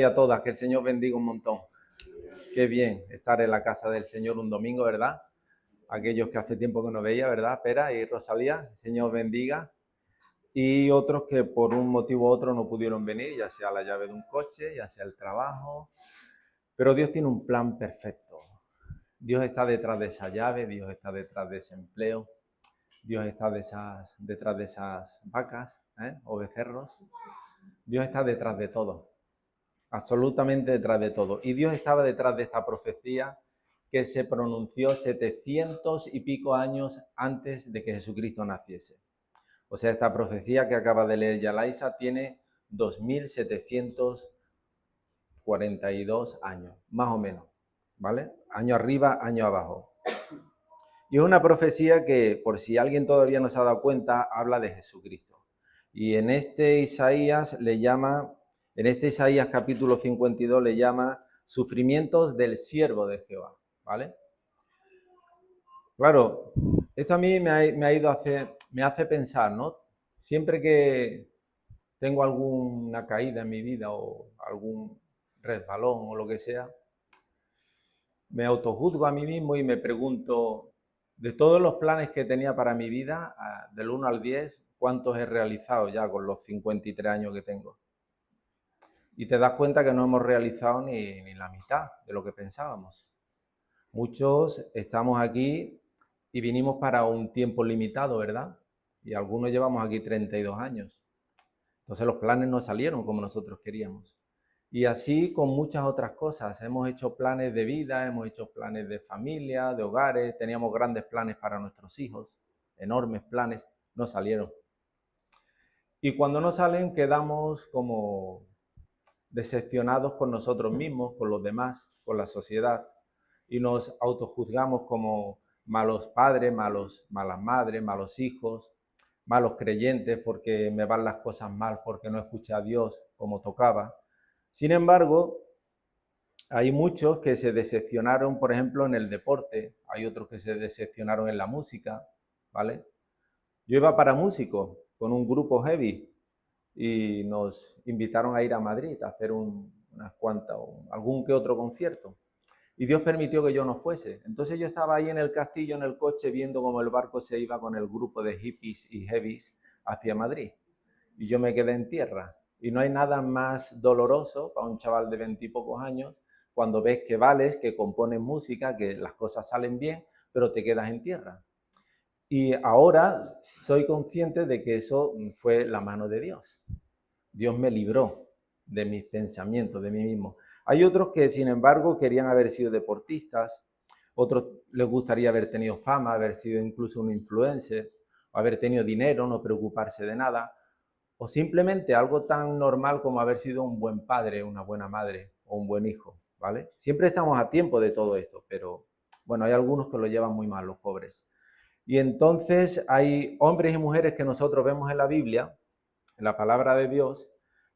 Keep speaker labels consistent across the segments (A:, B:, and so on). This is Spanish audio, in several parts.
A: Y a todas, que el Señor bendiga un montón. Qué bien estar en la casa del Señor un domingo, ¿verdad? Aquellos que hace tiempo que no veía, ¿verdad? Pera y Rosalía, el Señor bendiga. Y otros que por un motivo u otro no pudieron venir, ya sea la llave de un coche, ya sea el trabajo. Pero Dios tiene un plan perfecto. Dios está detrás de esa llave, Dios está detrás de ese empleo, Dios está detrás de esas vacas, o becerros. Dios está detrás de todo. Absolutamente detrás de todo. Y Dios estaba detrás de esta profecía que se pronunció 700 y pico años antes de que Jesucristo naciese. O sea, esta profecía que acaba de leer Yalaisa tiene 2742 años, más o menos, ¿vale? Año arriba, año abajo. Y es una profecía que, por si alguien todavía no se ha dado cuenta, habla de Jesucristo. Y en este Isaías capítulo 52 le llama sufrimientos del siervo de Jehová, ¿vale? Claro, esto a mí me hace pensar, ¿no? Siempre que tengo alguna caída en mi vida o algún resbalón o lo que sea, me autojuzgo a mí mismo y me pregunto, de todos los planes que tenía para mi vida, del 1 al 10, ¿cuántos he realizado ya con los 53 años que tengo? Y te das cuenta que no hemos realizado ni la mitad de lo que pensábamos. Muchos estamos aquí y vinimos para un tiempo limitado, ¿verdad? Y algunos llevamos aquí 32 años. Entonces los planes no salieron como nosotros queríamos. Y así con muchas otras cosas. Hemos hecho planes de vida, hemos hecho planes de familia, de hogares, teníamos grandes planes para nuestros hijos, enormes planes, no salieron. Y cuando no salen quedamos como decepcionados con nosotros mismos, con los demás, con la sociedad, y nos autojuzgamos como malos padres, malas madres, malos hijos, malos creyentes porque me van las cosas mal, porque no escuché a Dios como tocaba. Sin embargo, hay muchos que se decepcionaron, por ejemplo, en el deporte, hay otros que se decepcionaron en la música, ¿vale? Yo iba para músico con un grupo heavy y nos invitaron a ir a Madrid a hacer algún que otro concierto. Y Dios permitió que yo no fuese. Entonces yo estaba ahí en el castillo, en el coche, viendo cómo el barco se iba con el grupo de hippies y heavies hacia Madrid. Y yo me quedé en tierra. Y no hay nada más doloroso para un chaval de 20 y pocos años cuando ves que vales, que compones música, que las cosas salen bien, pero te quedas en tierra. Y ahora soy consciente de que eso fue la mano de Dios. Dios me libró de mis pensamientos, de mí mismo. Hay otros que, sin embargo, querían haber sido deportistas, otros les gustaría haber tenido fama, haber sido incluso un influencer, o haber tenido dinero, no preocuparse de nada, o simplemente algo tan normal como haber sido un buen padre, una buena madre o un buen hijo, ¿vale? Siempre estamos a tiempo de todo esto, pero bueno, hay algunos que lo llevan muy mal, los pobres. Y entonces hay hombres y mujeres que nosotros vemos en la Biblia, en la palabra de Dios,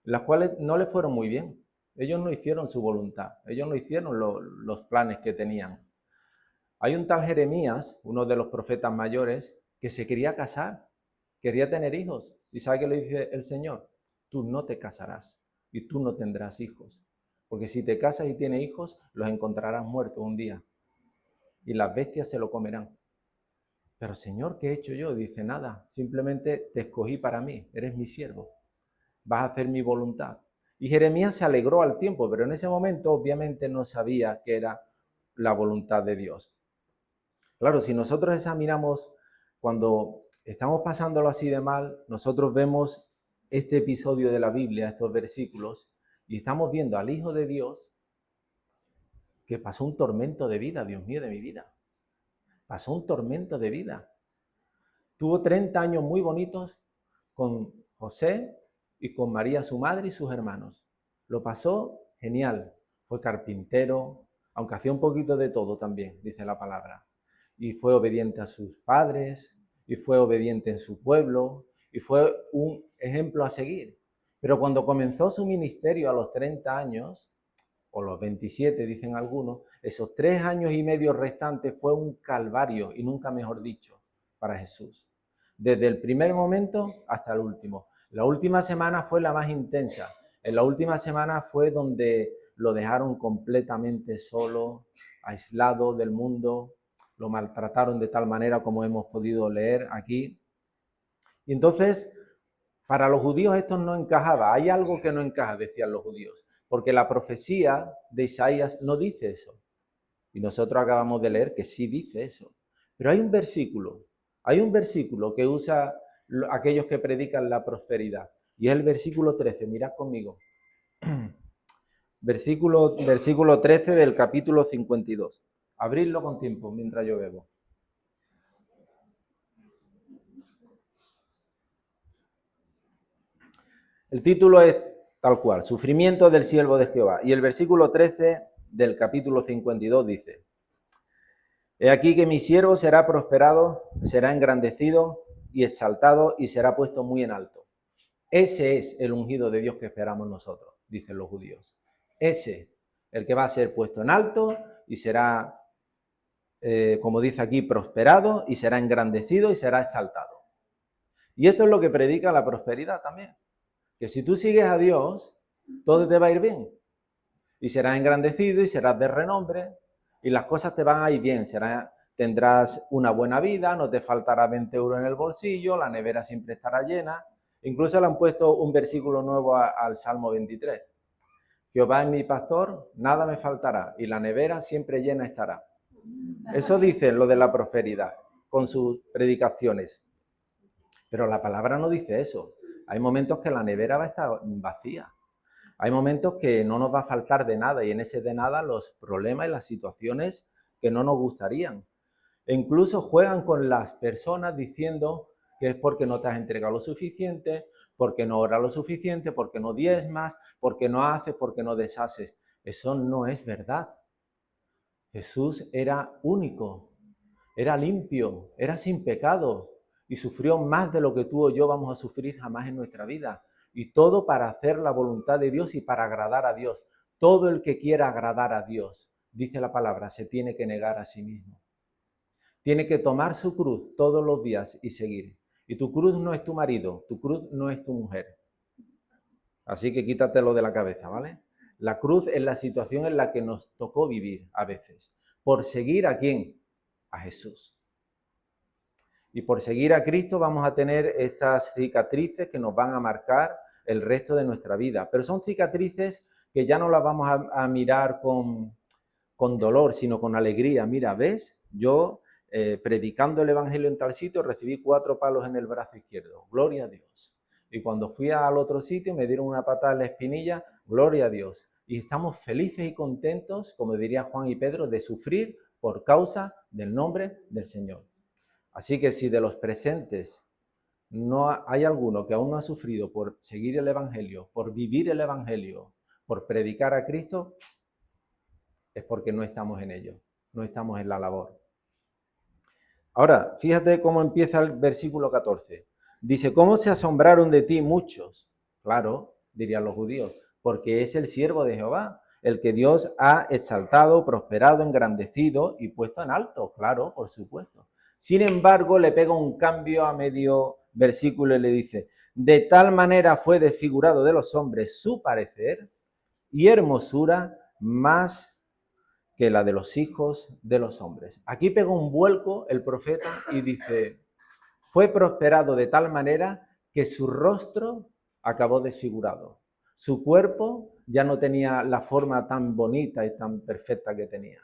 A: las cuales no les fueron muy bien. Ellos no hicieron su voluntad, ellos no hicieron los planes que tenían. Hay un tal Jeremías, uno de los profetas mayores, que se quería casar, quería tener hijos. ¿Y sabe qué le dice el Señor? Tú no te casarás y tú no tendrás hijos. Porque si te casas y tienes hijos, los encontrarás muertos un día. Y las bestias se lo comerán. Pero Señor, ¿qué he hecho yo? Dice, nada, simplemente te escogí para mí, eres mi siervo, vas a hacer mi voluntad. Y Jeremías se alegró al tiempo, pero en ese momento obviamente no sabía que era la voluntad de Dios. Claro, si nosotros examinamos cuando estamos pasándolo así de mal, nosotros vemos este episodio de la Biblia, estos versículos, y estamos viendo al Hijo de Dios que pasó un tormento de vida, Dios mío, de mi vida. Pasó un tormento de vida. Tuvo 30 años muy bonitos con José y con María, su madre, y sus hermanos. Lo pasó genial. Fue carpintero, aunque hacía un poquito de todo también, dice la palabra. Y fue obediente a sus padres, y fue obediente en su pueblo, y fue un ejemplo a seguir. Pero cuando comenzó su ministerio a los 30 años, o los 27 dicen algunos, esos 3 años y medio restantes fue un calvario, y nunca mejor dicho, para Jesús. Desde el primer momento hasta el último. La última semana fue la más intensa. En la última semana fue donde lo dejaron completamente solo, aislado del mundo, lo maltrataron de tal manera como hemos podido leer aquí. Y entonces, para los judíos esto no encajaba. Hay algo que no encaja, decían los judíos, porque la profecía de Isaías no dice eso. Y nosotros acabamos de leer que sí dice eso. Pero hay un versículo que usa aquellos que predican la prosperidad. Y es el versículo 13, mirad conmigo. Versículo 13 del capítulo 52. Abridlo con tiempo mientras yo bebo. El título es tal cual, Sufrimiento del siervo de Jehová. Y el versículo 13 del capítulo 52 dice: He aquí que mi siervo será prosperado, será engrandecido y exaltado y será puesto muy en alto. Ese es el ungido de Dios que esperamos nosotros, dicen los judíos. Ese, el que va a ser puesto en alto y será, como dice aquí, prosperado y será engrandecido y será exaltado. Y esto es lo que predica la prosperidad también. Que si tú sigues a Dios, todo te va a ir bien. Y serás engrandecido y serás de renombre y las cosas te van a ir bien. Tendrás una buena vida, no te faltará 20 euros en el bolsillo, la nevera siempre estará llena. Incluso le han puesto un versículo nuevo al Salmo 23. Jehová es mi pastor, nada me faltará y la nevera siempre llena estará. Eso dice lo de la prosperidad con sus predicaciones. Pero la palabra no dice eso. Hay momentos que la nevera va a estar vacía. Hay momentos que no nos va a faltar de nada y en ese de nada los problemas y las situaciones que no nos gustarían. E incluso juegan con las personas diciendo que es porque no te has entregado lo suficiente, porque no oras lo suficiente, porque no diezmas, porque no haces, porque no deshaces. Eso no es verdad. Jesús era único, era limpio, era sin pecado y sufrió más de lo que tú o yo vamos a sufrir jamás en nuestra vida. Y todo para hacer la voluntad de Dios y para agradar a Dios. Todo el que quiera agradar a Dios, dice la palabra, se tiene que negar a sí mismo. Tiene que tomar su cruz todos los días y seguir. Y tu cruz no es tu marido, tu cruz no es tu mujer. Así que quítatelo de la cabeza, ¿vale? La cruz es la situación en la que nos tocó vivir a veces. ¿Por seguir a quién? A Jesús. Y por seguir a Cristo vamos a tener estas cicatrices que nos van a marcar el resto de nuestra vida. Pero son cicatrices que ya no las vamos a mirar con dolor, sino con alegría. Mira, ¿ves? Yo predicando el evangelio en tal sitio recibí 4 palos en el brazo izquierdo. Gloria a Dios. Y cuando fui al otro sitio me dieron una patada en la espinilla. Gloria a Dios. Y estamos felices y contentos, como diría Juan y Pedro, de sufrir por causa del nombre del Señor. Así que si de los presentes no hay alguno que aún no ha sufrido por seguir el evangelio, por vivir el evangelio, por predicar a Cristo, es porque no estamos en ello, no estamos en la labor. Ahora, fíjate cómo empieza el versículo 14. Dice, ¿cómo se asombraron de ti muchos? Claro, dirían los judíos, porque es el siervo de Jehová, el que Dios ha exaltado, prosperado, engrandecido y puesto en alto. Claro, por supuesto. Sin embargo, le pega un cambio a medio versículo y le dice, de tal manera fue desfigurado de los hombres su parecer y hermosura más que la de los hijos de los hombres. Aquí pega un vuelco el profeta y dice, fue prosperado de tal manera que su rostro acabó desfigurado. Su cuerpo ya no tenía la forma tan bonita y tan perfecta que tenía.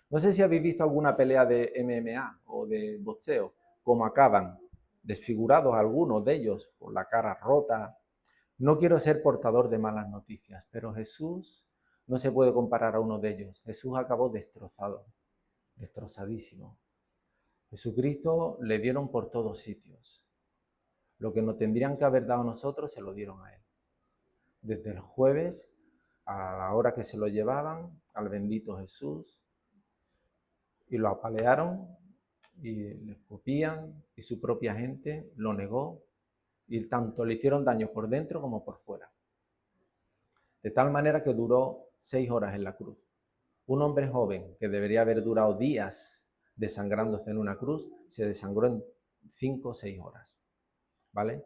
A: No sé si habéis visto alguna pelea de MMA o de boxeo, cómo acaban desfigurados algunos de ellos, con la cara rota. No quiero ser portador de malas noticias, pero Jesús no se puede comparar a uno de ellos. Jesús acabó destrozado, destrozadísimo. Jesucristo le dieron por todos sitios. Lo que nos tendrían que haber dado a nosotros se lo dieron a él. Desde el jueves a la hora que se lo llevaban al bendito Jesús y lo apalearon y le escupían y su propia gente lo negó y tanto le hicieron daño por dentro como por fuera. De tal manera que duró 6 horas en la cruz. Un hombre joven que debería haber durado días desangrándose en una cruz, se desangró en 5 o 6 horas. ¿Vale?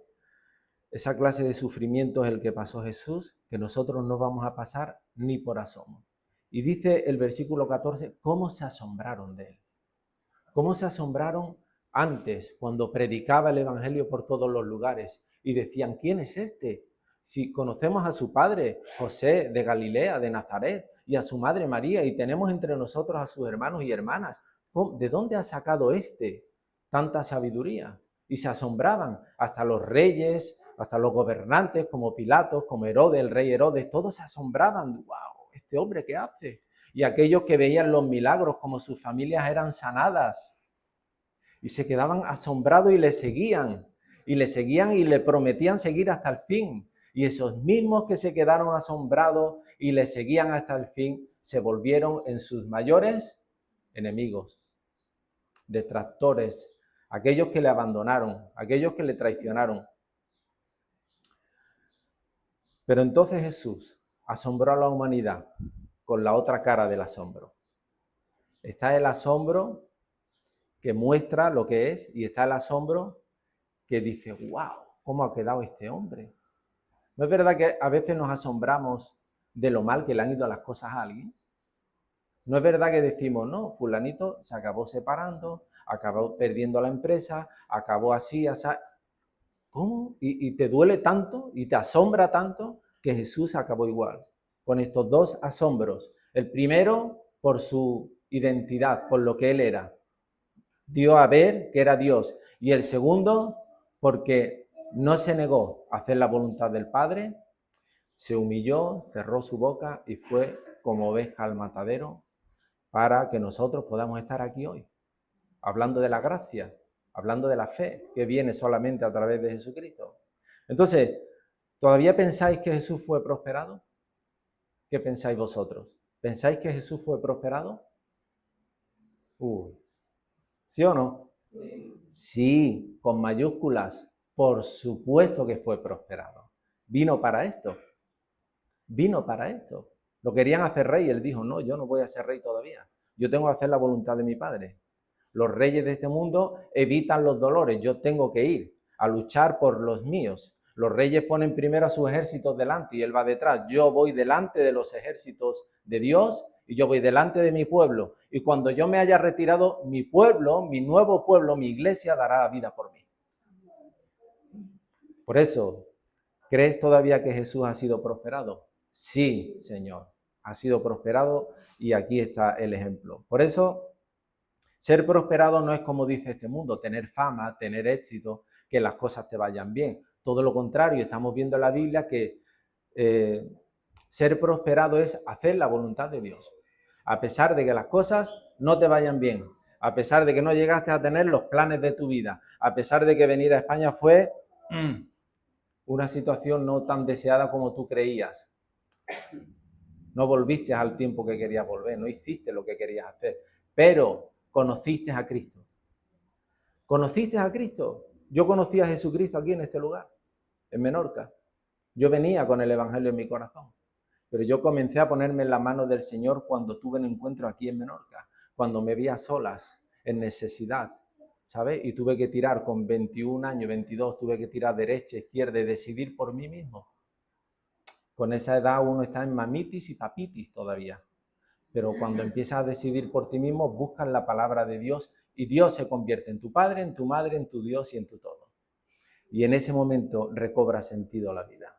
A: esa clase de sufrimiento es el que pasó Jesús, que nosotros no vamos a pasar ni por asomo. Y dice el versículo 14, ¿cómo se asombraron de él? ¿Cómo se asombraron antes, cuando predicaba el evangelio por todos los lugares? Y decían, ¿quién es este? Si conocemos a su padre, José, de Galilea, de Nazaret, y a su madre María, y tenemos entre nosotros a sus hermanos y hermanas, ¿de dónde ha sacado tanta sabiduría? Y se asombraban, hasta los reyes, hasta los gobernantes, como Pilatos, como Herodes, el rey Herodes, todos se asombraban. ¡Wow! ¿Este hombre qué hace? Y aquellos que veían los milagros, como sus familias eran sanadas, y se quedaban asombrados y le seguían y le prometían seguir hasta el fin. Y esos mismos que se quedaron asombrados y le seguían hasta el fin, se volvieron en sus mayores enemigos, detractores, aquellos que le abandonaron, aquellos que le traicionaron. Pero entonces Jesús asombró a la humanidad con la otra cara del asombro. Está el asombro que muestra lo que es y está el asombro que dice, wow, ¿cómo ha quedado este hombre? ¿No es verdad que a veces nos asombramos de lo mal que le han ido las cosas a alguien? ¿No es verdad que decimos, no, fulanito se acabó separando, acabó perdiendo la empresa, acabó así, así? ¿Cómo? Y te duele tanto y te asombra tanto que Jesús acabó igual, con estos dos asombros. El primero, por su identidad, por lo que él era. Dio a ver que era Dios. Y el segundo, porque no se negó a hacer la voluntad del Padre, se humilló, cerró su boca y fue como oveja al matadero para que nosotros podamos estar aquí hoy, hablando de la gracia, hablando de la fe que viene solamente a través de Jesucristo. Entonces, ¿todavía pensáis que Jesús fue prosperado? ¿Qué pensáis vosotros? ¿Pensáis que Jesús fue prosperado? ¿Sí o no? Sí, con mayúsculas. Por supuesto que fue prosperado. Vino para esto. Vino para esto. Lo querían hacer rey. Él dijo, no, yo no voy a ser rey todavía. Yo tengo que hacer la voluntad de mi Padre. Los reyes de este mundo evitan los dolores. Yo tengo que ir a luchar por los míos. Los reyes ponen primero a sus ejércitos delante y él va detrás. Yo voy delante de los ejércitos de Dios y yo voy delante de mi pueblo. Y cuando yo me haya retirado, mi pueblo, mi nuevo pueblo, mi iglesia dará la vida por mí. Por eso, ¿crees todavía que Jesús ha sido prosperado? Sí, Señor, ha sido prosperado y aquí está el ejemplo. Por eso, ser prosperado no es como dice este mundo, tener fama, tener éxito, que las cosas te vayan bien. Todo lo contrario, estamos viendo en la Biblia que ser prosperado es hacer la voluntad de Dios. A pesar de que las cosas no te vayan bien, a pesar de que no llegaste a tener los planes de tu vida, a pesar de que venir a España fue una situación no tan deseada como tú creías. No volviste al tiempo que querías volver, no hiciste lo que querías hacer, pero conociste a Cristo. ¿Conociste a Cristo? Yo conocí a Jesucristo aquí en este lugar, en Menorca. Yo venía con el Evangelio en mi corazón, pero yo comencé a ponerme en la mano del Señor cuando tuve un encuentro aquí en Menorca, cuando me vi a solas, en necesidad, ¿sabes? Y tuve que tirar con 21 años, 22, tuve que tirar derecha, izquierda y decidir por mí mismo. Con esa edad uno está en mamitis y papitis todavía. Pero cuando empiezas a decidir por ti mismo, buscas la palabra de Dios y Dios se convierte en tu Padre, en tu Madre, en tu Dios y en tu todo. Y en ese momento recobra sentido la vida.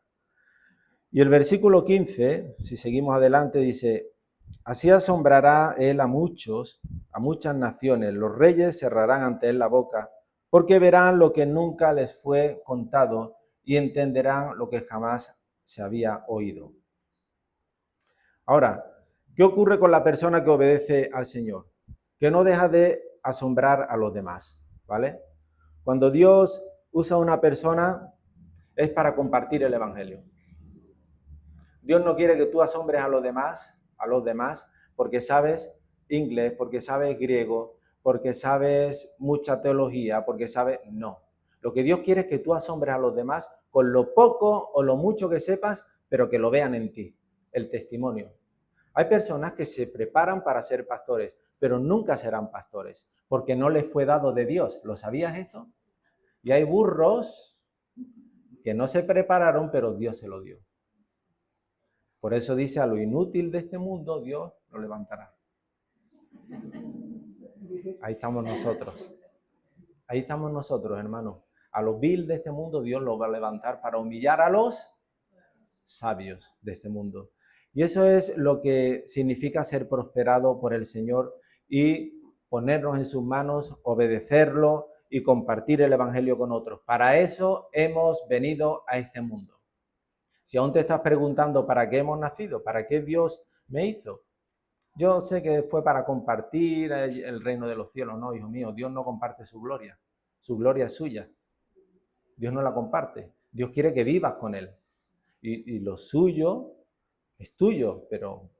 A: Y el versículo 15, si seguimos adelante, dice, así asombrará él a muchas naciones. Los reyes cerrarán ante él la boca, porque verán lo que nunca les fue contado y entenderán lo que jamás se había oído. Ahora, ¿qué ocurre con la persona que obedece al Señor? Que no deja de asombrar a los demás, ¿vale? Cuando Dios usa a una persona es para compartir el Evangelio. Dios no quiere que tú asombres a los demás, porque sabes inglés, porque sabes griego, porque sabes mucha teología, porque sabes... No. Lo que Dios quiere es que tú asombres a los demás con lo poco o lo mucho que sepas, pero que lo vean en ti, el testimonio. Hay personas que se preparan para ser pastores, pero nunca serán pastores, porque no les fue dado de Dios. ¿Lo sabías eso? Y hay burros que no se prepararon, pero Dios se lo dio. Por eso dice, a lo inútil de este mundo, Dios lo levantará. Ahí estamos nosotros. Ahí estamos nosotros, hermanos. A los vil de este mundo, Dios los va a levantar para humillar a los sabios de este mundo. Y eso es lo que significa ser prosperado por el Señor y ponernos en sus manos, obedecerlo y compartir el Evangelio con otros. Para eso hemos venido a este mundo. Si aún te estás preguntando para qué hemos nacido, para qué Dios me hizo, yo sé que fue para compartir el reino de los cielos. No, hijo mío, Dios no comparte su gloria es suya. Dios no la comparte. Dios quiere que vivas con Él. Y lo suyo es tuyo, pero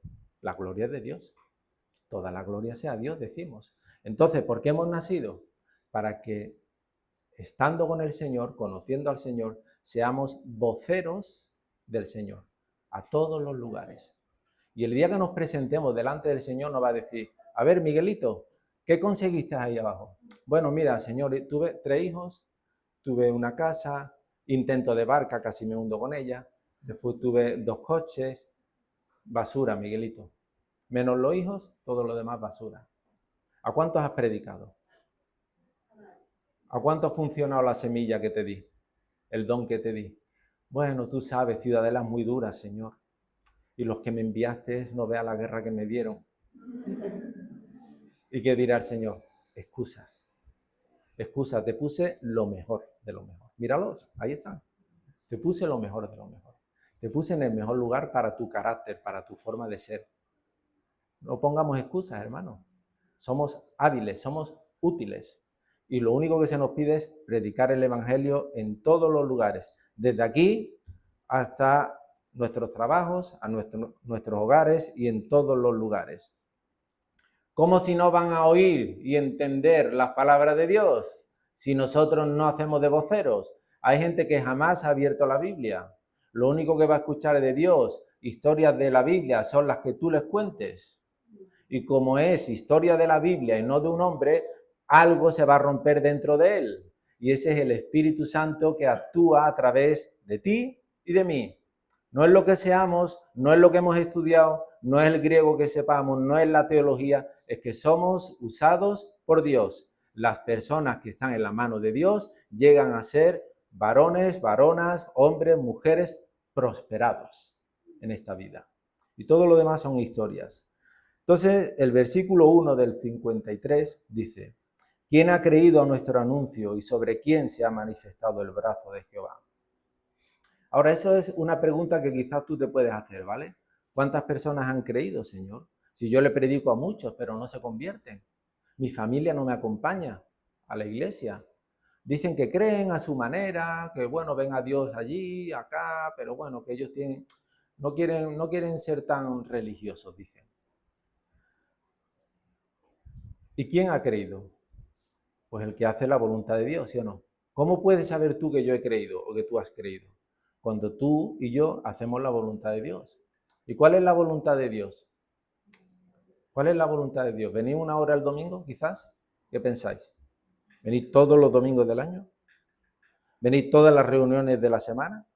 A: la gloria es de Dios. Toda la gloria sea a Dios, decimos. Entonces, ¿por qué hemos nacido? Para que, estando con el Señor, conociendo al Señor, seamos voceros del Señor a todos los lugares. Y el día que nos presentemos delante del Señor nos va a decir, a ver, Miguelito, ¿qué conseguiste ahí abajo? Bueno, mira, Señor, tuve 3 hijos, tuve una casa, intento de barca, casi me hundo con ella, después tuve 2 coches, basura, Miguelito. Menos los hijos, todo lo demás basura. ¿A cuántos has predicado? ¿A cuánto ha funcionado la semilla que te di? El don que te di. Bueno, tú sabes, ciudadelas muy duras, Señor. Y los que me enviaste, no veas la guerra que me dieron. ¿Y qué dirá el Señor? Excusas. Excusas, te puse lo mejor de lo mejor. Míralos, ahí están. Te puse lo mejor de lo mejor. Te puse en el mejor lugar para tu carácter, para tu forma de ser. No pongamos excusas, hermano. Somos hábiles, somos útiles. Y lo único que se nos pide es predicar el Evangelio en todos los lugares. Desde aquí hasta nuestros trabajos, a nuestros hogares y en todos los lugares. ¿Cómo si no van a oír y entender las palabras de Dios si nosotros no hacemos de voceros? Hay gente que jamás ha abierto la Biblia. Lo único que va a escuchar de Dios, historias de la Biblia, son las que tú les cuentes. Y como es historia de la Biblia y no de un hombre, algo se va a romper dentro de él. Y ese es el Espíritu Santo que actúa a través de ti y de mí. No es lo que seamos, no es lo que hemos estudiado, no es el griego que sepamos, no es la teología, es que somos usados por Dios. Las personas que están en la mano de Dios llegan a ser varones, varonas, hombres, mujeres prosperados en esta vida. Y todo lo demás son historias. Entonces, el versículo 1 del 53 dice, ¿quién ha creído a nuestro anuncio y sobre quién se ha manifestado el brazo de Jehová? Ahora, eso es una pregunta que quizás tú te puedes hacer, ¿vale? ¿Cuántas personas han creído, Señor? Si yo le predico a muchos, pero no se convierten. Mi familia no me acompaña a la iglesia. Dicen que creen a su manera, que bueno, ven a Dios allí, acá, pero bueno, que ellos no quieren ser tan religiosos, dicen. ¿Y quién ha creído? Pues el que hace la voluntad de Dios, ¿sí o no? ¿Cómo puedes saber tú que yo he creído o que tú has creído? Cuando tú y yo hacemos la voluntad de Dios. ¿Y cuál es la voluntad de Dios? ¿Cuál es la voluntad de Dios? ¿Venís una hora el domingo, quizás? ¿Qué pensáis? ¿Venís todos los domingos del año? ¿Venís todas las reuniones de la semana?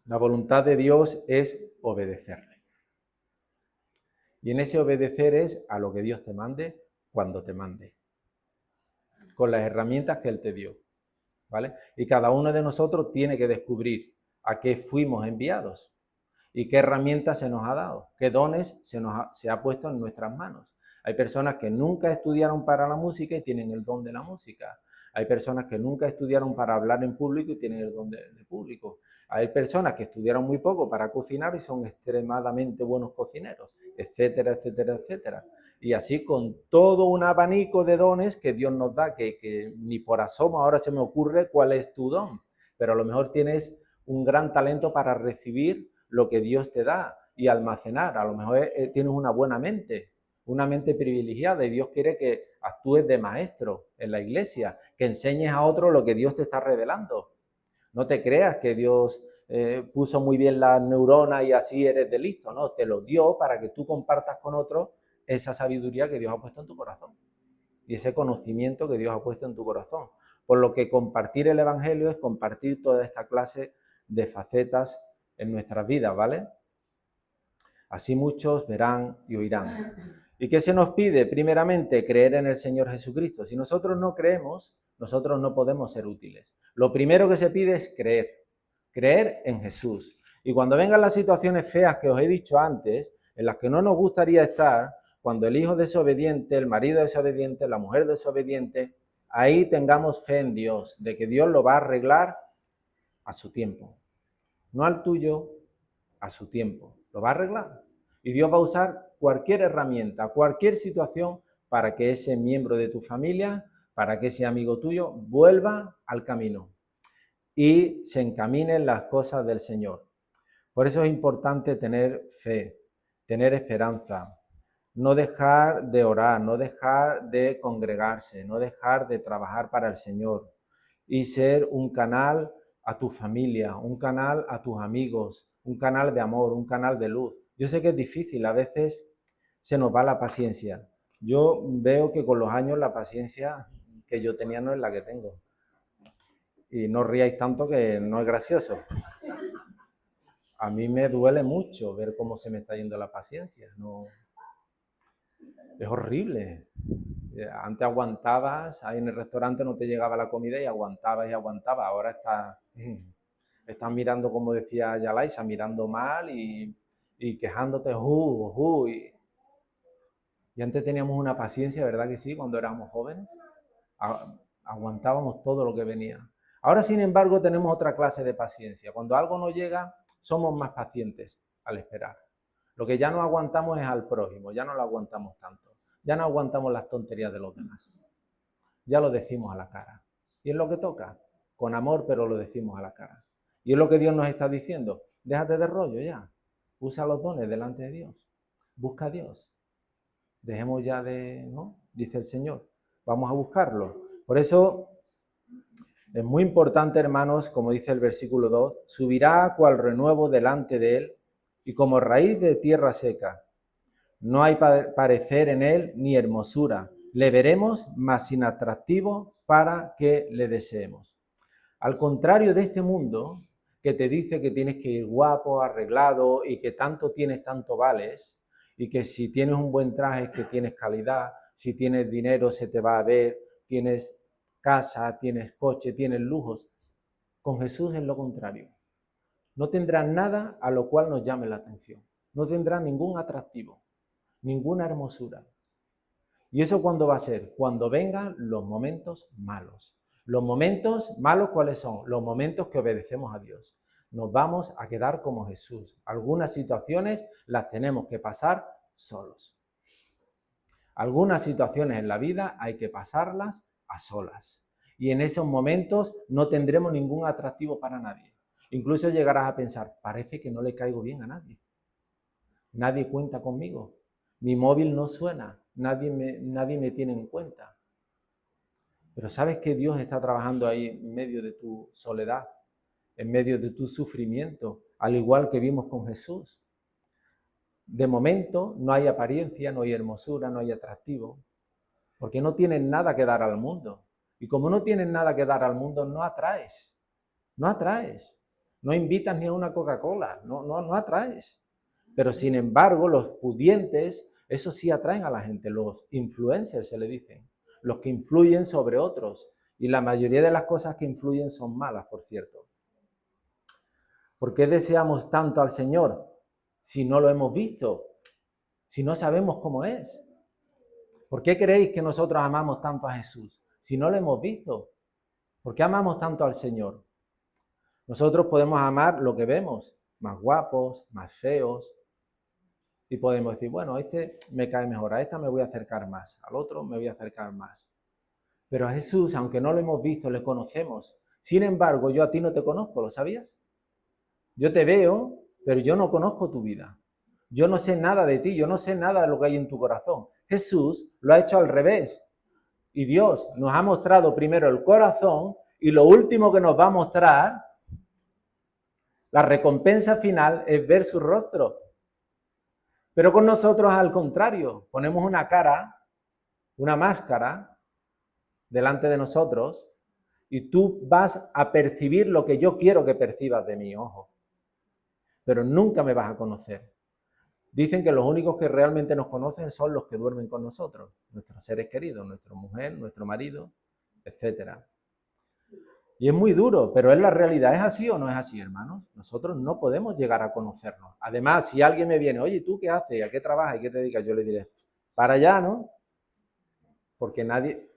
A: La voluntad de Dios es obedecerle. Y en ese obedecer es a lo que Dios te mande, cuando te mande. Con las herramientas que Él te dio. ¿Vale? Y cada uno de nosotros tiene que descubrir a qué fuimos enviados y qué herramientas se nos ha dado, qué dones se ha puesto en nuestras manos. Hay personas que nunca estudiaron para la música y tienen el don de la música. Hay personas que nunca estudiaron para hablar en público y tienen el don de público. Hay personas que estudiaron muy poco para cocinar y son extremadamente buenos cocineros, etcétera, etcétera, etcétera. Y así con todo un abanico de dones que Dios nos da, que ni por asomo ahora se me ocurre cuál es tu don, pero a lo mejor tienes un gran talento para recibir lo que Dios te da y almacenar. A lo mejor tienes una buena mente, una mente privilegiada, y Dios quiere que actúes de maestro en la iglesia, que enseñes a otros lo que Dios te está revelando. No te creas que Dios puso muy bien las neuronas y así eres de listo, no, te lo dio para que tú compartas con otros esa sabiduría que Dios ha puesto en tu corazón y ese conocimiento que Dios ha puesto en tu corazón. Por lo que compartir el Evangelio es compartir toda esta clase de facetas en nuestras vidas, ¿vale? Así muchos verán y oirán. ¿Y qué se nos pide? Primeramente, creer en el Señor Jesucristo. Si nosotros no creemos, nosotros no podemos ser útiles. Lo primero que se pide es creer en Jesús. Y cuando vengan las situaciones feas que os he dicho antes, en las que no nos gustaría estar, cuando el hijo desobediente, el marido desobediente, la mujer desobediente, ahí tengamos fe en Dios, de que Dios lo va a arreglar a su tiempo. No al tuyo, a su tiempo. Lo va a arreglar. Y Dios va a usar cualquier herramienta, cualquier situación para que ese miembro de tu familia, para que ese amigo tuyo vuelva al camino y se encaminen las cosas del Señor. Por eso es importante tener fe, tener esperanza, no dejar de orar, no dejar de congregarse, no dejar de trabajar para el Señor y ser un canal a tu familia, un canal a tus amigos, un canal de amor, un canal de luz. Yo sé que es difícil, a veces se nos va la paciencia. Yo veo que con los años la paciencia que yo tenía no es la que tengo. Y no ríais tanto que no es gracioso. A mí me duele mucho ver cómo se me está yendo la paciencia. No, es horrible. Antes aguantabas, ahí en el restaurante no te llegaba la comida y aguantabas y aguantabas. Ahora estás mirando, como decía Yalaisa, mirando mal y quejándote, y antes teníamos una paciencia, ¿verdad que sí? Cuando éramos jóvenes, aguantábamos todo lo que venía. Ahora, sin embargo, tenemos otra clase de paciencia. Cuando algo no llega, somos más pacientes al esperar. Lo que ya no aguantamos es al prójimo, ya no lo aguantamos tanto. Ya no aguantamos las tonterías de los demás. Ya lo decimos a la cara. Y es lo que toca, con amor, pero lo decimos a la cara. Y es lo que Dios nos está diciendo. Déjate de rollo ya. Usa los dones delante de Dios. Busca a Dios. Dejemos ya de, ¿no? Dice el Señor. Vamos a buscarlo. Por eso es muy importante, hermanos, como dice el versículo 2, subirá cual renuevo delante de él y como raíz de tierra seca. No hay parecer en él ni hermosura. Le veremos, mas sin atractivo para que le deseemos. Al contrario de este mundo, que te dice que tienes que ir guapo, arreglado y que tanto tienes, tanto vales, y que si tienes un buen traje es que tienes calidad, si tienes dinero se te va a ver, tienes casa, tienes coche, tienes lujos. Con Jesús es lo contrario. No tendrás nada a lo cual nos llame la atención. No tendrás ningún atractivo, ninguna hermosura. ¿Y eso cuándo va a ser? Cuando vengan los momentos malos. Los momentos malos, ¿cuáles son? Los momentos que obedecemos a Dios. Nos vamos a quedar como Jesús. Algunas situaciones las tenemos que pasar solos. Algunas situaciones en la vida hay que pasarlas a solas. Y en esos momentos no tendremos ningún atractivo para nadie. Incluso llegarás a pensar, parece que no le caigo bien a nadie. Nadie cuenta conmigo. Mi móvil no suena. Nadie me tiene en cuenta. Pero sabes que Dios está trabajando ahí en medio de tu soledad, en medio de tu sufrimiento, al igual que vimos con Jesús. De momento no hay apariencia, no hay hermosura, no hay atractivo, porque no tienen nada que dar al mundo. Y como no tienen nada que dar al mundo, no atraes. No atraes. No invitas ni a una Coca-Cola, no atraes. Pero sin embargo, los pudientes, eso sí atraen a la gente, los influencers se le dicen, los que influyen sobre otros. Y la mayoría de las cosas que influyen son malas, por cierto. ¿Por qué deseamos tanto al Señor si no lo hemos visto? Si no sabemos cómo es. ¿Por qué creéis que nosotros amamos tanto a Jesús si no lo hemos visto? ¿Por qué amamos tanto al Señor? Nosotros podemos amar lo que vemos, más guapos, más feos, y podemos decir, bueno, este me cae mejor, a esta me voy a acercar más, al otro me voy a acercar más. Pero a Jesús, aunque no lo hemos visto, le conocemos. Sin embargo, yo a ti no te conozco, ¿lo sabías? Yo te veo, pero yo no conozco tu vida. Yo no sé nada de ti, yo no sé nada de lo que hay en tu corazón. Jesús lo ha hecho al revés. Y Dios nos ha mostrado primero el corazón y lo último que nos va a mostrar, la recompensa final, es ver su rostro. Pero con nosotros al contrario, ponemos una cara, una máscara delante de nosotros y tú vas a percibir lo que yo quiero que percibas de mí, ojo. Pero nunca me vas a conocer. Dicen que los únicos que realmente nos conocen son los que duermen con nosotros, nuestros seres queridos, nuestra mujer, nuestro marido, etcétera. Y es muy duro, pero es la realidad. ¿Es así o no es así, hermanos? Nosotros no podemos llegar a conocernos. Además, si alguien me viene, oye, ¿tú qué haces? ¿A qué trabajas? ¿Y qué te dedicas? Yo le diré, para allá, ¿no? Porque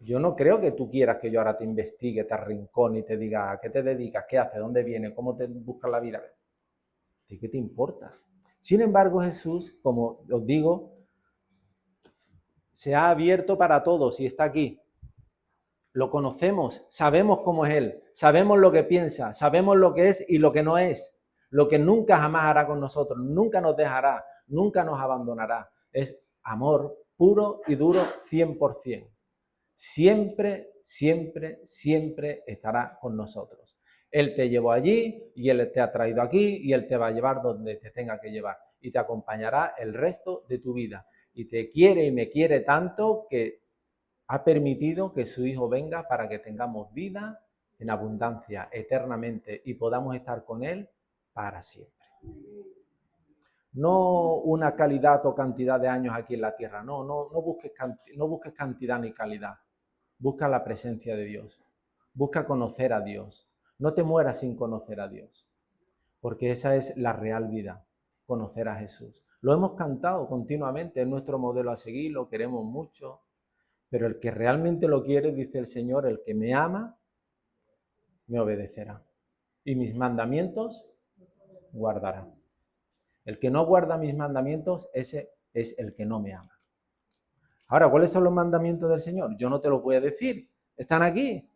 A: yo no creo que tú quieras que yo ahora te investigue, te arrincone y te diga, ¿a qué te dedicas? ¿Qué haces? ¿Dónde vienes? ¿Cómo te buscas la vida? ¿Qué te importa? Sin embargo, Jesús, como os digo, se ha abierto para todos y está aquí. Lo conocemos, sabemos cómo es Él, sabemos lo que piensa, sabemos lo que es y lo que no es, lo que nunca jamás hará con nosotros, nunca nos dejará, nunca nos abandonará. Es amor puro y duro 100%. Siempre, siempre, siempre estará con nosotros. Él te llevó allí y Él te ha traído aquí y Él te va a llevar donde te tenga que llevar y te acompañará el resto de tu vida. Y te quiere y me quiere tanto que ha permitido que su Hijo venga para que tengamos vida en abundancia eternamente y podamos estar con Él para siempre. No una calidad o cantidad de años aquí en la tierra, no busques cantidad ni calidad. Busca la presencia de Dios, busca conocer a Dios. No te mueras sin conocer a Dios, porque esa es la real vida, conocer a Jesús. Lo hemos cantado continuamente, es nuestro modelo a seguir, lo queremos mucho, pero el que realmente lo quiere, dice el Señor, el que me ama, me obedecerá. Y mis mandamientos guardará. El que no guarda mis mandamientos, ese es el que no me ama. Ahora, ¿cuáles son los mandamientos del Señor? Yo no te los voy a decir. Están aquí.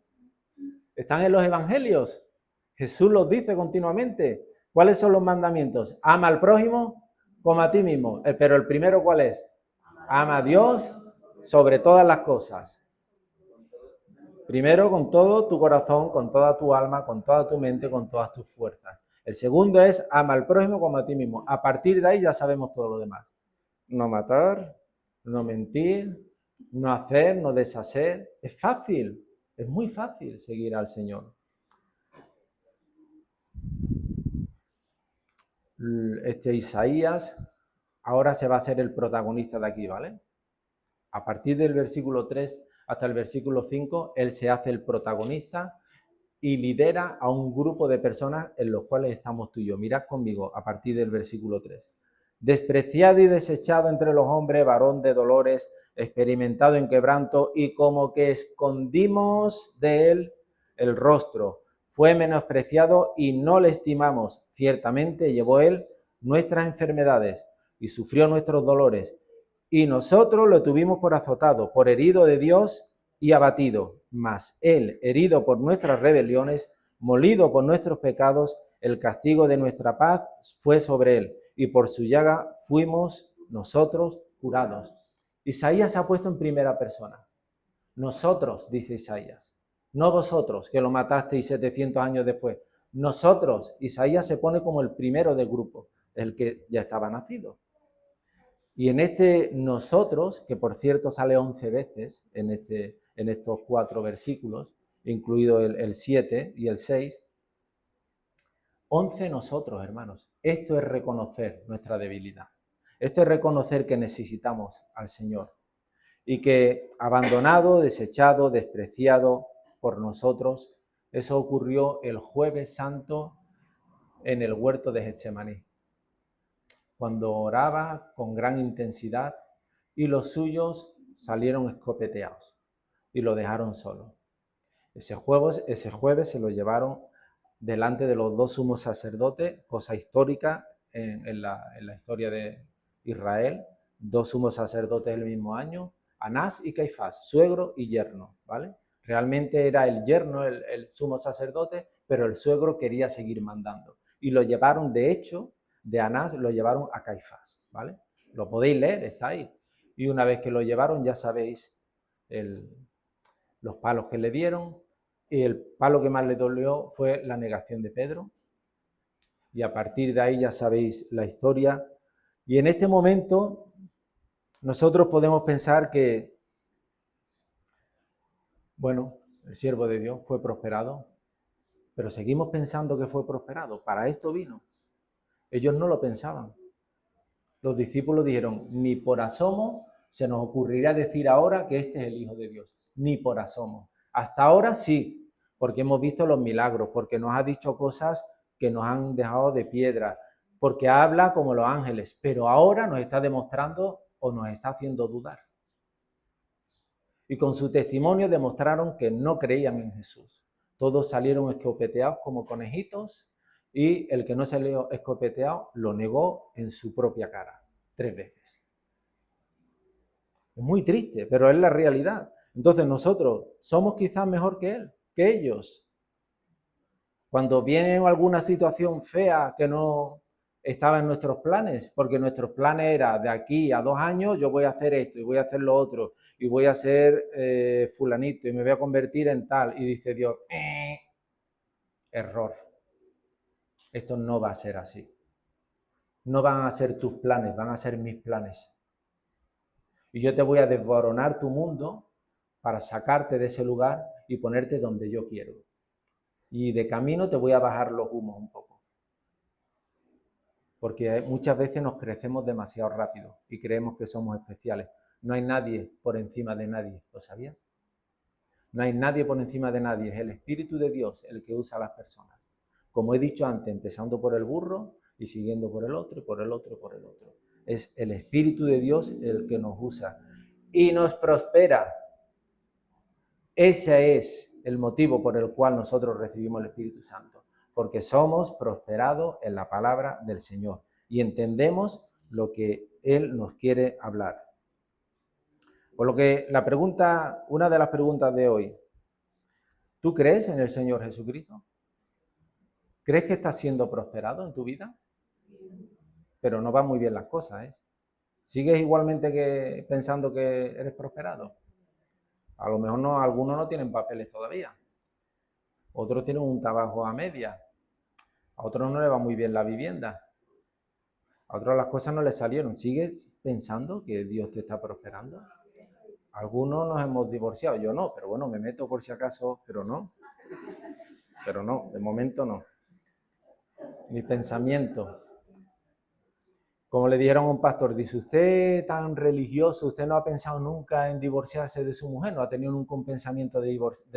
A: Están en los evangelios. Jesús los dice continuamente. ¿Cuáles son los mandamientos? Ama al prójimo como a ti mismo. Pero el primero, ¿cuál es? Ama a Dios sobre todas las cosas. Primero, con todo tu corazón, con toda tu alma, con toda tu mente, con todas tus fuerzas. El segundo es ama al prójimo como a ti mismo. A partir de ahí ya sabemos todo lo demás. No matar, no mentir, no hacer, no deshacer. Es fácil, es muy fácil seguir al Señor. Isaías ahora se va a ser el protagonista de aquí, ¿vale? A partir del versículo 3 hasta el versículo 5, él se hace el protagonista y lidera a un grupo de personas en los cuales estamos tú y yo. Mirad conmigo a partir del versículo 3. Despreciado y desechado entre los hombres, varón de dolores, experimentado en quebranto, y como que escondimos de él el rostro. Fue menospreciado y no le estimamos. Ciertamente llevó él nuestras enfermedades y sufrió nuestros dolores. Y nosotros lo tuvimos por azotado, por herido de Dios y abatido. Mas él, herido por nuestras rebeliones, molido por nuestros pecados, el castigo de nuestra paz fue sobre él, y por su llaga fuimos nosotros curados. Isaías se ha puesto en primera persona. Nosotros, dice Isaías, no vosotros, que lo matasteis 700 años después. Nosotros, Isaías se pone como el primero del grupo, el que ya estaba nacido. Y en este nosotros, que por cierto sale 11 veces en estos 4 versículos, incluido el 7 y el 6, 11 nosotros, hermanos. Esto es reconocer nuestra debilidad. Esto es reconocer que necesitamos al Señor y que abandonado, desechado, despreciado por nosotros, eso ocurrió el Jueves Santo en el huerto de Getsemaní, cuando oraba con gran intensidad y los suyos salieron escopeteados y lo dejaron solo. Ese jueves se lo llevaron delante de los 2 sumos sacerdotes, cosa histórica en la historia de Israel, 2 sumos sacerdotes del mismo año, Anás y Caifás, suegro y yerno, ¿vale? Realmente era el yerno el sumo sacerdote, pero el suegro quería seguir mandando. Y lo llevaron, de hecho, de Anás lo llevaron a Caifás, ¿vale? Lo podéis leer, está ahí. Y una vez que lo llevaron, ya sabéis los palos que le dieron, y el palo que más le dolió fue la negación de Pedro. Y a partir de ahí ya sabéis la historia. Y en este momento nosotros podemos pensar que, bueno, el siervo de Dios, fue prosperado, pero seguimos pensando que fue prosperado. Para esto vino. Ellos no lo pensaban. Los discípulos dijeron, ni por asomo se nos ocurrirá decir ahora que este es el Hijo de Dios. Ni por asomo. Hasta ahora sí, porque hemos visto los milagros, porque nos ha dicho cosas que nos han dejado de piedra, porque habla como los ángeles, pero ahora nos está demostrando o nos está haciendo dudar. Y con su testimonio demostraron que no creían en Jesús. Todos salieron escopeteados como conejitos y el que no salió escopeteado lo negó en su propia cara 3 veces. Es muy triste, pero es la realidad. Entonces nosotros somos quizás mejor que él, que ellos. Cuando viene alguna situación fea que no estaba en nuestros planes, porque nuestros planes era de aquí a 2 años yo voy a hacer esto y voy a hacer lo otro y voy a ser fulanito y me voy a convertir en tal, y dice Dios, error, esto no va a ser así, no van a ser tus planes, van a ser mis planes, y yo te voy a desboronar tu mundo para sacarte de ese lugar y ponerte donde yo quiero, y de camino te voy a bajar los humos un poco. Porque muchas veces nos crecemos demasiado rápido y creemos que somos especiales. No hay nadie por encima de nadie, ¿lo sabías? No hay nadie por encima de nadie, es el Espíritu de Dios el que usa a las personas. Como he dicho antes, empezando por el burro y siguiendo por el otro, por el otro, por el otro. Es el Espíritu de Dios el que nos usa y nos prospera. Ese es el motivo por el cual nosotros recibimos el Espíritu Santo. Porque somos prosperados en la palabra del Señor y entendemos lo que Él nos quiere hablar. Por lo que una de las preguntas de hoy, ¿tú crees en el Señor Jesucristo? ¿Crees que estás siendo prosperado en tu vida? Pero no van muy bien las cosas, ¿eh? ¿Sigues igualmente pensando que eres prosperado? A lo mejor no, algunos no tienen papeles todavía. Otros tienen un trabajo a media. A otros no le va muy bien la vivienda. A otros las cosas no les salieron. ¿Sigues pensando que Dios te está prosperando? Algunos nos hemos divorciado. Yo no, pero bueno, me meto por si acaso, pero no. Pero no, de momento no. Mi pensamiento. Como le dijeron a un pastor, dice, usted tan religioso, usted no ha pensado nunca en divorciarse de su mujer, no ha tenido nunca un pensamiento de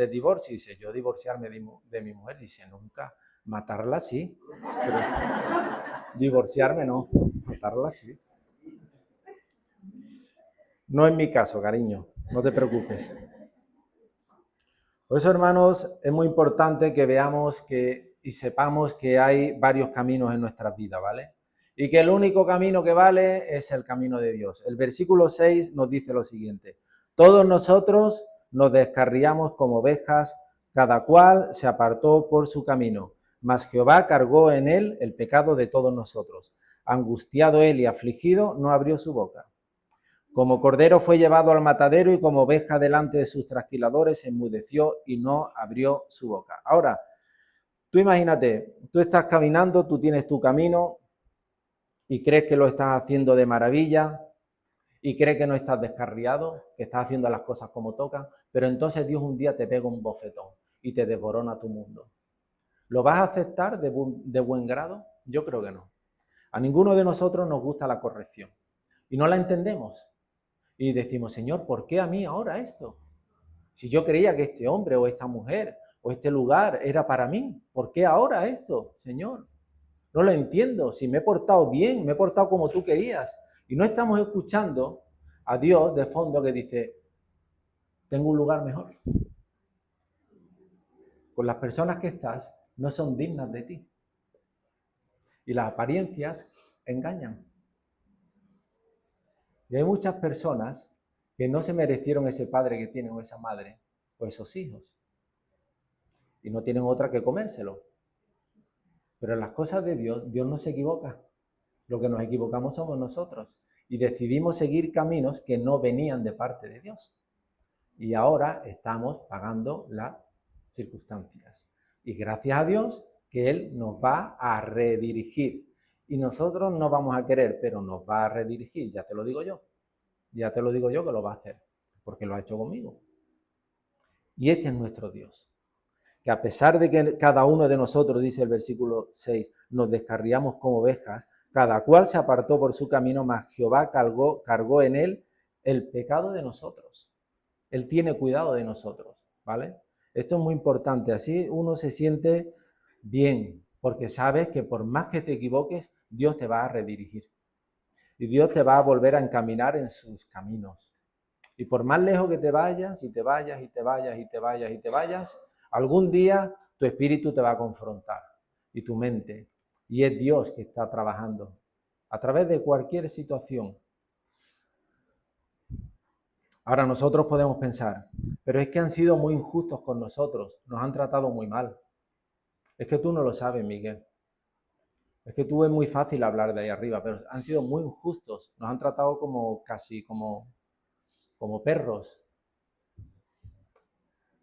A: divorcio. Dice, yo divorciarme de mi mujer, dice, nunca. Matarla sí, pero divorciarme no, matarla sí. No es mi caso, cariño, no te preocupes. Por eso, hermanos, es muy importante que veamos y sepamos que hay varios caminos en nuestras vidas, ¿vale? Y que el único camino que vale es el camino de Dios. El versículo 6 nos dice lo siguiente: todos nosotros nos descarriamos como ovejas, cada cual se apartó por su camino, mas Jehová cargó en él el pecado de todos nosotros. Angustiado él y afligido, no abrió su boca. Como cordero fue llevado al matadero y como oveja delante de sus trasquiladores se enmudeció y no abrió su boca. Ahora, tú imagínate, tú estás caminando, tú tienes tu camino y crees que lo estás haciendo de maravilla y crees que no estás descarriado, que estás haciendo las cosas como tocan, pero entonces Dios un día te pega un bofetón y te desborona tu mundo. ¿Lo vas a aceptar de buen grado? Yo creo que no. A ninguno de nosotros nos gusta la corrección y no la entendemos. Y decimos, Señor, ¿por qué a mí ahora esto? Si yo creía que este hombre o esta mujer o este lugar era para mí, ¿por qué ahora esto, Señor? No lo entiendo. Si me he portado bien, me he portado como tú querías. Y no estamos escuchando a Dios de fondo que dice, tengo un lugar mejor. Con las personas que estás no son dignas de ti. Y las apariencias engañan. Y hay muchas personas que no se merecieron ese padre que tienen o esa madre o esos hijos. Y no tienen otra que comérselo. Pero en las cosas de Dios, Dios no se equivoca. Lo que nos equivocamos somos nosotros. Y decidimos seguir caminos que no venían de parte de Dios. Y ahora estamos pagando las circunstancias. Y gracias a Dios que Él nos va a redirigir. Y nosotros no vamos a querer, pero nos va a redirigir, ya te lo digo yo. Ya te lo digo yo que lo va a hacer, porque lo ha hecho conmigo. Y este es nuestro Dios. Que a pesar de que cada uno de nosotros, dice el versículo 6, nos descarriamos como ovejas, cada cual se apartó por su camino, mas Jehová cargó en él el pecado de nosotros. Él tiene cuidado de nosotros, ¿vale? Esto es muy importante, así uno se siente bien, porque sabes que por más que te equivoques, Dios te va a redirigir. Y Dios te va a volver a encaminar en sus caminos. Y por más lejos que te vayas, y te vayas, y te vayas, y te vayas, y te vayas, algún día tu espíritu te va a confrontar, y tu mente. Y es Dios que está trabajando a través de cualquier situación. Ahora nosotros podemos pensar, pero es que han sido muy injustos con nosotros, nos han tratado muy mal. Es que tú no lo sabes, Miguel. Es que tú es muy fácil hablar de ahí arriba, pero han sido muy injustos, nos han tratado casi como perros.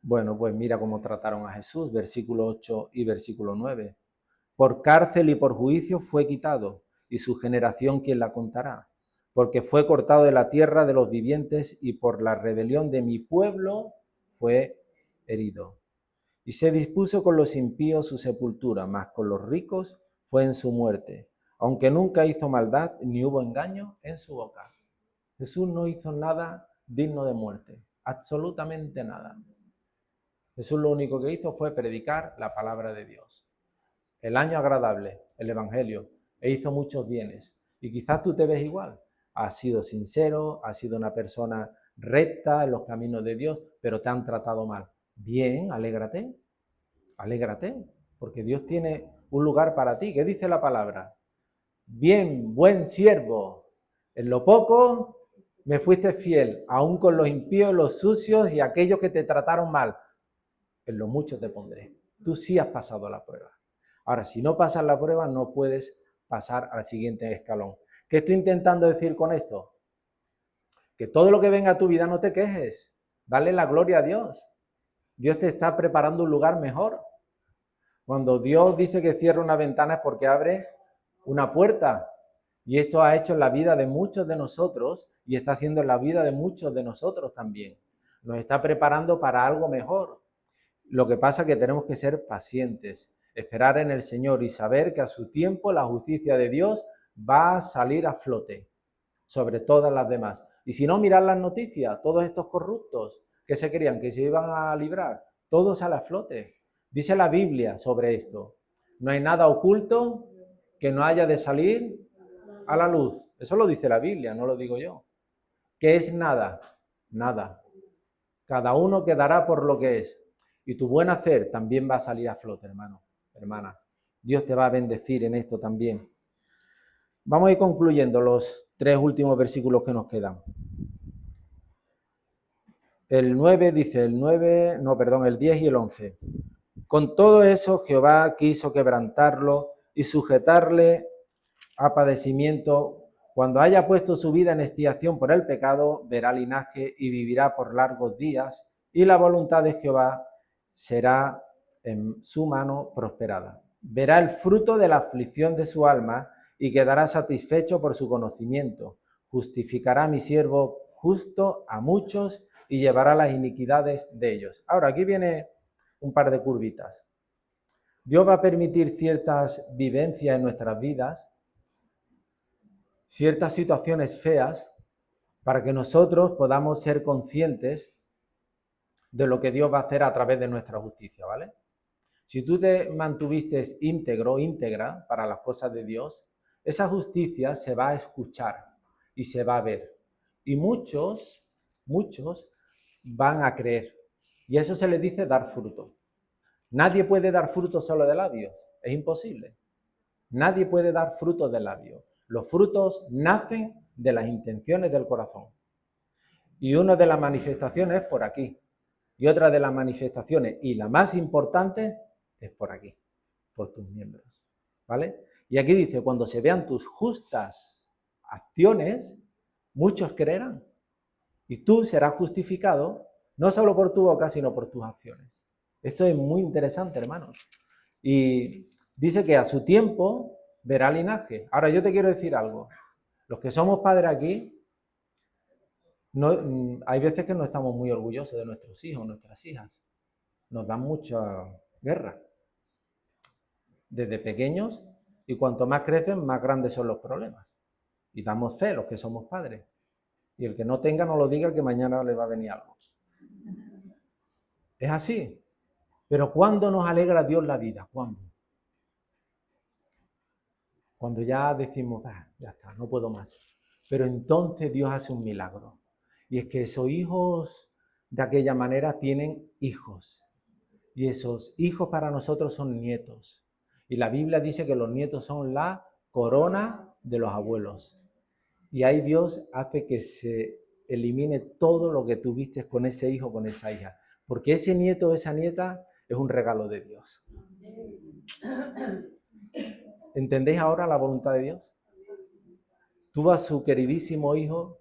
A: Bueno, pues mira cómo trataron a Jesús, versículo 8 y versículo 9. Por cárcel y por juicio fue quitado, y su generación, ¿quién la contará? Porque fue cortado de la tierra de los vivientes, y por la rebelión de mi pueblo fue herido. Y se dispuso con los impíos su sepultura, mas con los ricos fue en su muerte, aunque nunca hizo maldad ni hubo engaño en su boca. Jesús no hizo nada digno de muerte, absolutamente nada. Jesús lo único que hizo fue predicar la palabra de Dios. El año agradable, el Evangelio, e hizo muchos bienes. Y quizás tú te ves igual. Has sido sincero, has sido una persona recta en los caminos de Dios, pero te han tratado mal. Bien, alégrate, porque Dios tiene un lugar para ti. ¿Qué dice la palabra? Bien, buen siervo, en lo poco me fuiste fiel, aún con los impíos, los sucios y aquellos que te trataron mal. En lo mucho te pondré. Tú sí has pasado la prueba. Ahora, si no pasas la prueba, no puedes pasar al siguiente escalón. ¿Qué estoy intentando decir con esto? Que todo lo que venga a tu vida no te quejes. Dale la gloria a Dios. Dios te está preparando un lugar mejor. Cuando Dios dice que cierra una ventana es porque abre una puerta. Y esto ha hecho en la vida de muchos de nosotros y está haciendo en la vida de muchos de nosotros también. Nos está preparando para algo mejor. Lo que pasa es que tenemos que ser pacientes, esperar en el Señor y saber que a su tiempo la justicia de Dios va a salir a flote sobre todas las demás. Y si no, mirad las noticias, todos estos corruptos que se creían que se iban a librar, todo sale a flote. Dice la Biblia sobre esto, no hay nada oculto que no haya de salir a la luz. Eso lo dice la Biblia, no lo digo yo. ¿Qué es nada? Nada. Cada uno quedará por lo que es. Y tu buen hacer también va a salir a flote, hermano, hermana. Dios te va a bendecir en esto también. Vamos a ir concluyendo los 3 últimos versículos que nos quedan. El 9 dice, el 10 y el 11. Con todo eso Jehová quiso quebrantarlo y sujetarle a padecimiento. Cuando haya puesto su vida en expiación por el pecado, verá linaje y vivirá por largos días, y la voluntad de Jehová será en su mano prosperada. Verá el fruto de la aflicción de su alma y quedará satisfecho por su conocimiento. Justificará a mi siervo justo a muchos y llevará las iniquidades de ellos. Ahora, aquí viene un par de curvitas. Dios va a permitir ciertas vivencias en nuestras vidas, ciertas situaciones feas, para que nosotros podamos ser conscientes de lo que Dios va a hacer a través de nuestra justicia, ¿vale? Si tú te mantuviste íntegro, íntegra para las cosas de Dios, esa justicia se va a escuchar y se va a ver. Y muchos van a creer. Y eso se le dice dar fruto. Nadie puede dar fruto solo de labios. Es imposible. Nadie puede dar frutos de labios. Los frutos nacen de las intenciones del corazón. Y una de las manifestaciones es por aquí. Y otra de las manifestaciones, y la más importante, es por aquí, por tus miembros, ¿vale? Y aquí dice, cuando se vean tus justas acciones, muchos creerán. Y tú serás justificado, no solo por tu boca, sino por tus acciones. Esto es muy interesante, hermanos. Y dice que a su tiempo verá linaje. Ahora, yo te quiero decir algo. Los que somos padres aquí, hay veces que no estamos muy orgullosos de nuestros hijos, nuestras hijas. nos dan mucha guerra. Desde pequeños, y cuanto más crecen, más grandes son los problemas. Y damos fe los que somos padres. Y el que no tenga, no lo diga, que mañana le va a venir algo. Es así. Pero ¿cuándo nos alegra Dios la vida? ¿Cuándo? Cuando ya decimos, ya está, no puedo más. Pero entonces Dios hace un milagro. Y es que esos hijos de aquella manera tienen hijos. Y esos hijos para nosotros son nietos. Y la Biblia dice que los nietos son la corona de los abuelos. Y ahí Dios hace que se elimine todo lo que tuviste con ese hijo, con esa hija. Porque ese nieto o esa nieta es un regalo de Dios. ¿Entendéis ahora la voluntad de Dios? Tuvo a su queridísimo hijo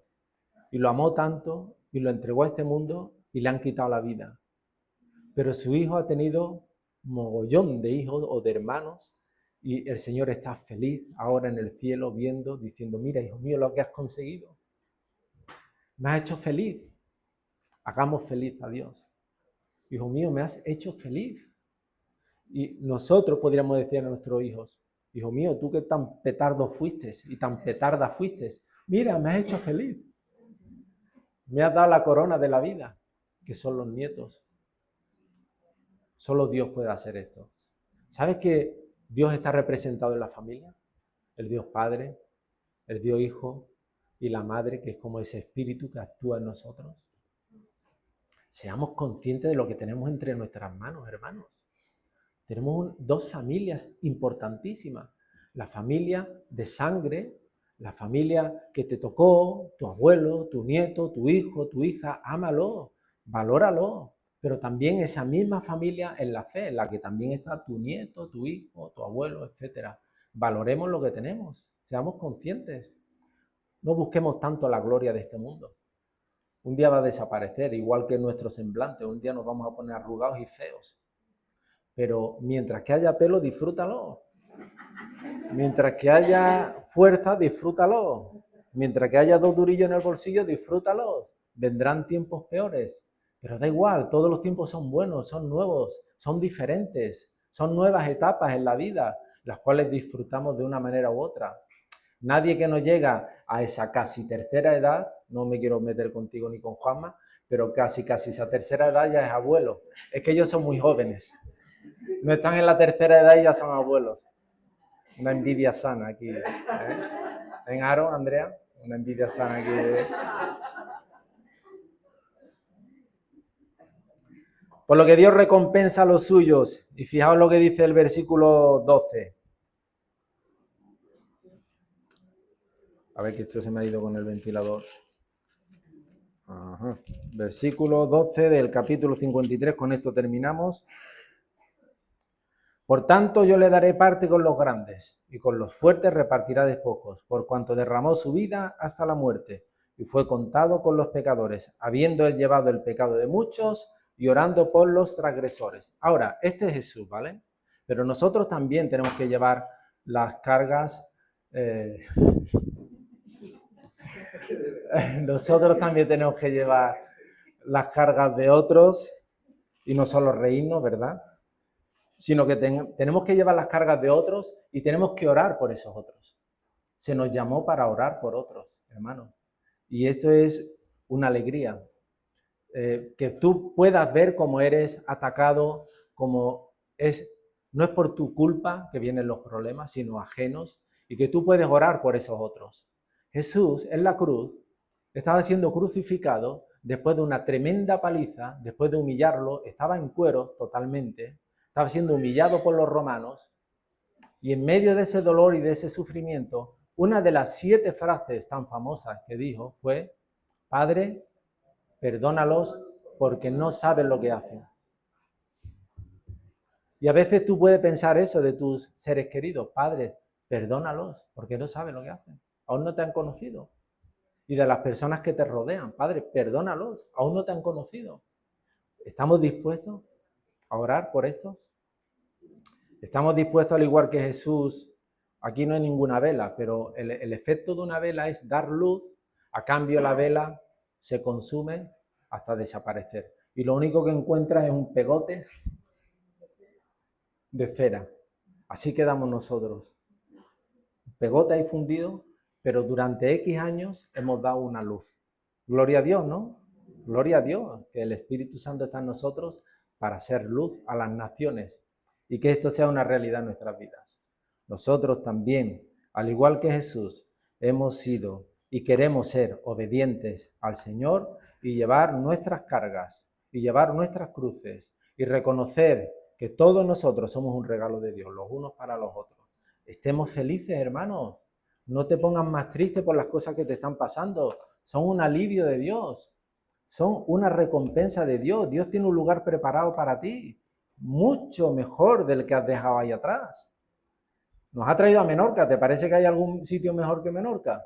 A: y lo amó tanto y lo entregó a este mundo y le han quitado la vida. Pero su hijo ha tenido mogollón de hijos o de hermanos y el Señor está feliz ahora en el cielo viendo, diciendo, mira, hijo mío, lo que has conseguido. Me has hecho feliz. Hagamos feliz a Dios. Hijo mío, me has hecho feliz. Y nosotros podríamos decir a nuestros hijos, hijo mío, tú que tan petardo fuiste y tan petarda fuiste, mira, me has hecho feliz. Me has dado la corona de la vida, que son los nietos. Solo Dios puede hacer esto. ¿Sabes que Dios está representado en la familia? El Dios Padre, el Dios Hijo y la Madre, que es como ese espíritu que actúa en nosotros. Seamos conscientes de lo que tenemos entre nuestras manos, hermanos. Tenemos dos familias importantísimas. La familia de sangre, la familia que te tocó, tu abuelo, tu nieto, tu hijo, tu hija. Ámalo, valóralo. Pero también esa misma familia en la fe, en la que también está tu nieto, tu hijo, tu abuelo, etc. Valoremos lo que tenemos, seamos conscientes. No busquemos tanto la gloria de este mundo. Un día va a desaparecer, igual que nuestro semblante. Un día nos vamos a poner arrugados y feos. Pero mientras que haya pelo, disfrútalo. Mientras que haya fuerza, disfrútalo. Mientras que haya 2 durillos en el bolsillo, disfrútalo. Vendrán tiempos peores. Pero da igual, todos los tiempos son buenos, son nuevos, son diferentes, son nuevas etapas en la vida, las cuales disfrutamos de una manera u otra. Nadie que no llega a esa casi tercera edad, no me quiero meter contigo ni con Juanma, pero casi esa tercera edad ya es abuelo. Es que ellos son muy jóvenes. No están en la tercera edad y ya son abuelos. Una envidia sana aquí. ¿En Aro, Andrea? Una envidia sana aquí. Por lo que Dios recompensa a los suyos. Y fijaos lo que dice el versículo 12. A ver que esto se me ha ido con el ventilador. Ajá. Versículo 12 del capítulo 53, con esto terminamos. Por tanto, yo le daré parte con los grandes, y con los fuertes repartirá despojos, por cuanto derramó su vida hasta la muerte, y fue contado con los pecadores, habiendo él llevado el pecado de muchos, y orando por los transgresores. Ahora, este es Jesús, ¿vale? Pero nosotros también tenemos que llevar las cargas... Nosotros también tenemos que llevar las cargas de otros, y no solo reírnos, ¿verdad? Sino que tenemos que llevar las cargas de otros y tenemos que orar por esos otros. Se nos llamó para orar por otros, hermanos. Y esto es una alegría. Que tú puedas ver cómo eres atacado, como no es por tu culpa que vienen los problemas, sino ajenos, y que tú puedes orar por esos otros. Jesús en la cruz estaba siendo crucificado después de una tremenda paliza, después de humillarlo, estaba en cuero totalmente, estaba siendo humillado por los romanos, y en medio de ese dolor y de ese sufrimiento, una de las 7 frases tan famosas que dijo fue: Padre, perdónalos porque no saben lo que hacen. Y a veces tú puedes pensar eso de tus seres queridos: Padre, perdónalos porque no saben lo que hacen, aún no te han conocido. Y de las personas que te rodean: Padre, perdónalos, aún no te han conocido. ¿Estamos dispuestos a orar por estos? ¿Estamos dispuestos, al igual que Jesús? Aquí no hay ninguna vela, pero el efecto de una vela es dar luz, a cambio la vela se consume hasta desaparecer. y lo único que encuentras es un pegote de cera. Así quedamos nosotros. Pegote ahí fundido, pero durante X años hemos dado una luz. Gloria a Dios, ¿no? Gloria a Dios, que el Espíritu Santo está en nosotros para hacer luz a las naciones y que esto sea una realidad en nuestras vidas. Nosotros también, al igual que Jesús, hemos sido y queremos ser obedientes al Señor y llevar nuestras cargas y llevar nuestras cruces y reconocer que todos nosotros somos un regalo de Dios, los unos para los otros. Estemos felices, hermanos. No te pongas más triste por las cosas que te están pasando. Son un alivio de Dios. Son una recompensa de Dios. Dios tiene un lugar preparado para ti, mucho mejor del que has dejado ahí atrás. Nos ha traído a Menorca. ¿Te parece que hay algún sitio mejor que Menorca?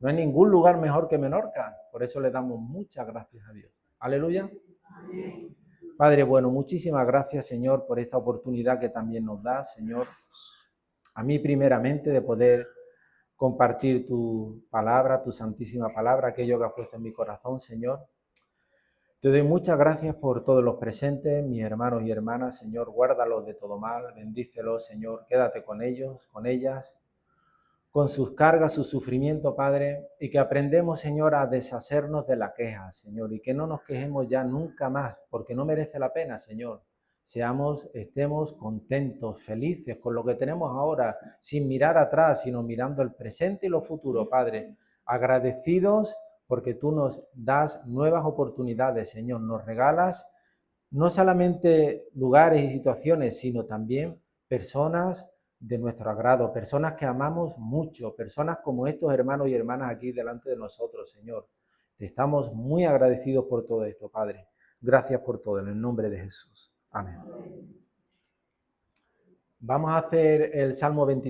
A: No hay ningún lugar mejor que Menorca. Por eso le damos muchas gracias a Dios. Aleluya. Amén. Padre, bueno, muchísimas gracias, Señor, por esta oportunidad que también nos da, Señor. A mí primeramente de poder compartir tu palabra, tu santísima palabra, aquello que has puesto en mi corazón, Señor. Te doy muchas gracias por todos los presentes, mis hermanos y hermanas, Señor. Guárdalos de todo mal, bendícelos, Señor. Quédate con ellos, con ellas, con sus cargas, su sufrimiento, Padre, y que aprendemos, Señor, a deshacernos de la queja, Señor, y que no nos quejemos ya nunca más, porque no merece la pena, Señor. Estemos contentos, felices con lo que tenemos ahora, sin mirar atrás, sino mirando el presente y lo futuro, Padre. Agradecidos porque tú nos das nuevas oportunidades, Señor. Nos regalas no solamente lugares y situaciones, sino también personas de nuestro agrado, personas que amamos mucho, personas como estos hermanos y hermanas aquí delante de nosotros, Señor. Te estamos muy agradecidos por todo esto, Padre. Gracias por todo, en el nombre de Jesús. Amén. Vamos a hacer el Salmo 23.